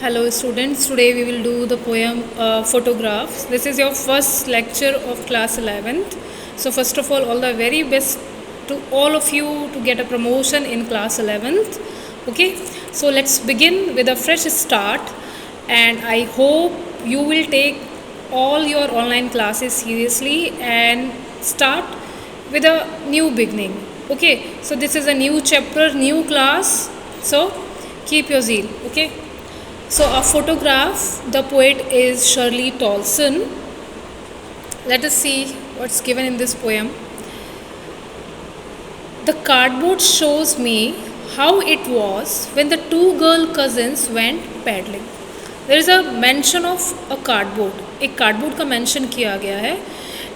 Hello students, today we will do the poem Photographs. This is your first lecture of class 11th. So first of all the very best to all of you to get a promotion in class 11th. Okay, so let's begin with a fresh start, and I hope you will take all your online classes seriously and start with a new beginning. Okay, so this is a new chapter, new class, so keep your zeal. Okay, so a photograph, the poet is Shirley Tolson. Let us see what's given in this poem. The cardboard shows me how it was when the two girl cousins went paddling. There is a mention of a cardboard. एक cardboard का mention किया गया है,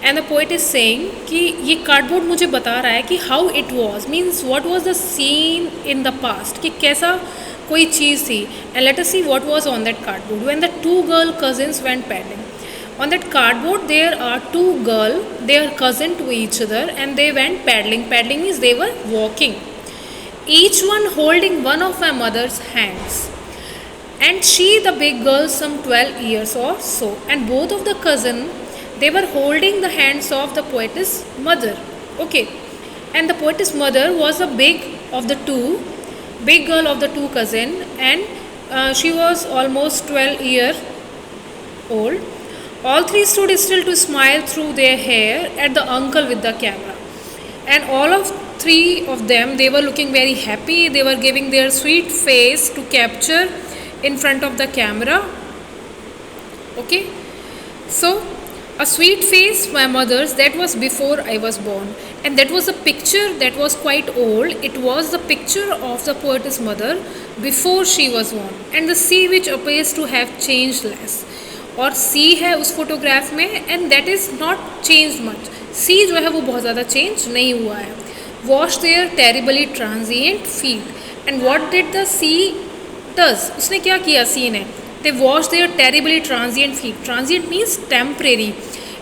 and the poet is saying कि ये cardboard मुझे बता रहा है कि how it was, means what was the scene in the past, कि कैसा कोई चीज़ थी. And let us see what was on that cardboard. When the two girl cousins went paddling, on that cardboard there are two girl, they are cousin to each other, and they went paddling. Paddling means they were walking, each one holding one of my mother's hands, and she the big girl some 12 years or so, and both of the cousin, they were holding the hands of the poetess mother. Okay, and the poetess mother was the big of the two, big girl of the two cousin, and she was almost 12 years old. All three stood still to smile through their hair at the uncle with the camera. And all of three of them, they were looking very happy. They were giving their sweet face to capture in front of the camera. Okay. So, a sweet face, my mother's, that was before I was born. And that was a picture that was quite old. It was the picture of the poetess mother before she was born. And the sea which appears to have changed less. और सी है उस photograph में, and that is not change much. Sea जो है वो बहुत ज़्यादा change नहीं हुआ है. Wash their terribly transient feet, and what did the sea does, उसने क्या किया सी ने, they wash their terribly transient feet. Transient means temporary,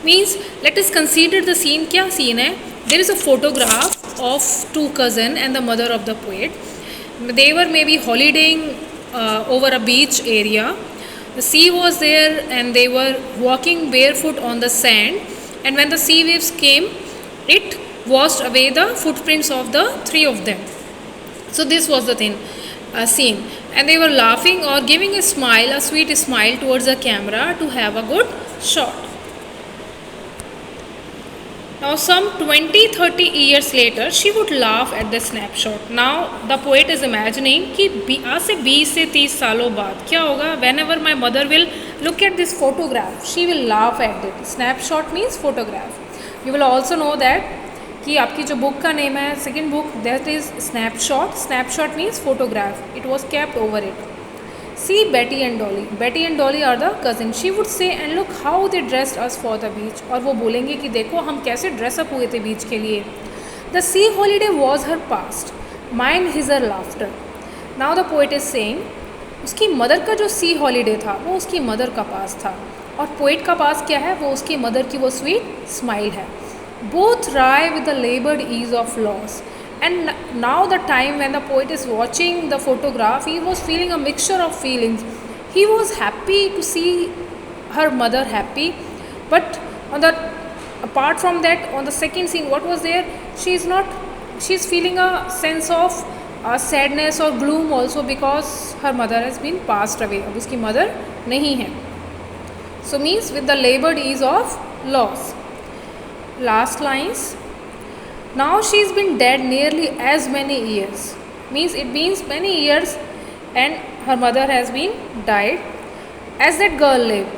means let is consider the scene. क्या सीन है, there is a photograph of two cousin and the mother of the poet. They were may be holidaying over a beach area. The sea was there and they were walking barefoot on the sand, and when the sea waves came, it washed away the footprints of the three of them. So this was the thing, scene, and they were laughing or giving a smile, a sweet smile towards the camera to have a good shot. Now some 20-30 years later, she would laugh at the snapshot. Now the poet is imagining कि आज से 20 से 30 सालों बाद क्या होगा. Whenever my mother will look at this photograph, she will laugh at it. Snapshot means photograph. You will also know that कि आपकी जो बुक का नेम है, second book, that is snapshot. Snapshot means photograph. It was kept over it. See Betty and Dolly. Betty and Dolly are the cousin. She would say, and look how they dressed us for the beach. और वो बोलेंगे कि देखो हम कैसे dress up हुए थे बीच के लिए. The sea holiday was her past. Mine is her laughter. Now the poet is saying, उसकी मदर का जो सी हॉलीडे था वो उसकी मदर का पास था, और पोइट का पास क्या है, वो उसकी मदर की वो स्वीट स्माइल है. Both lie with the labored ease of loss. And now the time when the poet is watching the photograph, he was feeling a mixture of feelings. He was happy to see her mother happy, but on the apart from that, on the second scene, what was there, she's feeling a sense of sadness or gloom also, because her mother has been passed away. अब उसकी mother नहीं है. So means with the labored ease of loss. Last lines. Now she's been dead nearly as many years. Means it means many years, and her mother has been died as that girl lived.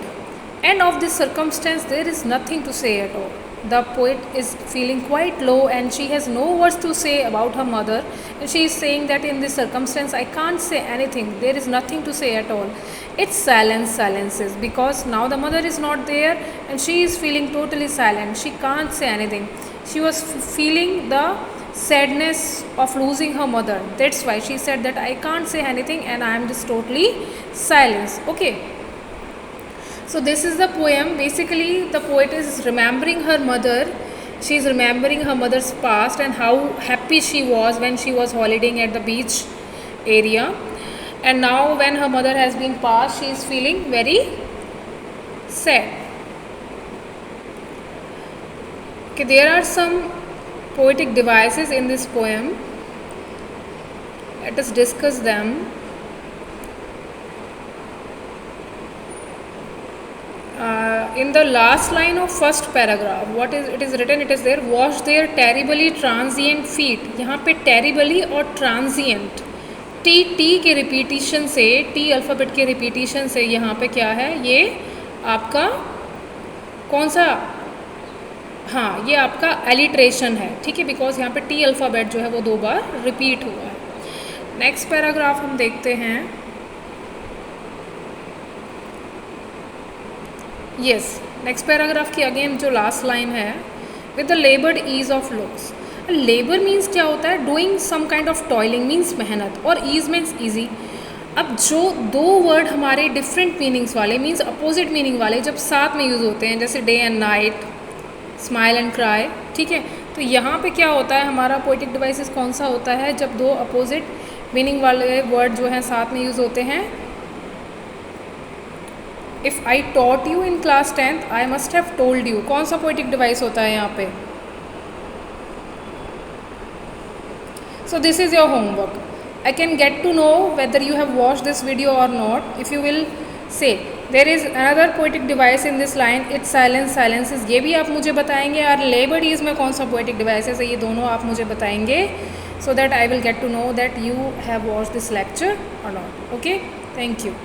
And of this circumstance there is nothing to say at all. The poet is feeling quite low and she has no words to say about her mother, and she is saying that in this circumstance I can't say anything. There is nothing to say at all. It's silences, because now the mother is not there and she is feeling totally silent. She can't say anything. She was feeling the sadness of losing her mother. That's why she said that I can't say anything and I am just totally silent. Okay. So this is the poem. Basically the poet is remembering her mother. She is remembering her mother's past and how happy she was when she was holidaying at the beach area. and now when her mother has been passed, she is feeling very sad. Okay, there are some poetic devices in this poem. Let us discuss them. In the last line of first paragraph, what is it is written? It is there, wash their terribly transient feet. यहाँ पे terribly और transient T के repetition से, T alphabet के repetition से यहाँ पे क्या है, ये आपका कौन सा, हाँ ये आपका एलिट्रेशन है, ठीक है, बिकॉज यहाँ पे टी अल्फ़ाबेट जो है वो 2 बार रिपीट हुआ है. नेक्स्ट पैराग्राफ हम देखते हैं. यस, नेक्स्ट पैराग्राफ की अगेन जो लास्ट लाइन है, with the laboured ease of looks. Labour means क्या होता है, doing some kind of toiling means मेहनत, और ईज मीन्स ईजी. अब जो 2 वर्ड हमारे डिफरेंट मीनिंग्स वाले मीन्स अपोजिट मीनिंग वाले जब साथ में यूज़ होते हैं, जैसे day and night, smile and cry, ठीक है, तो यहाँ पे क्या होता है, हमारा पोएटिक डिवाइसेस कौन सा होता है, जब 2 अपोजिट मीनिंग वाले वर्ड जो हैं साथ में यूज़ होते हैं. If I taught you in class 10th I must have told you, कौन सा पोएटिक डिवाइस होता है यहाँ पे. So this is your homework. I can get to know whether you have watched this video or not if you will say there is another poetic device in this line, it's silence, silences. ये भी आप मुझे बताएंगे, और लेबर्ड ease में कौन सा poetic devices है, ये दोनों आप मुझे बताएंगे, so that I will get to know that you have watched this lecture or not. Okay, thank you.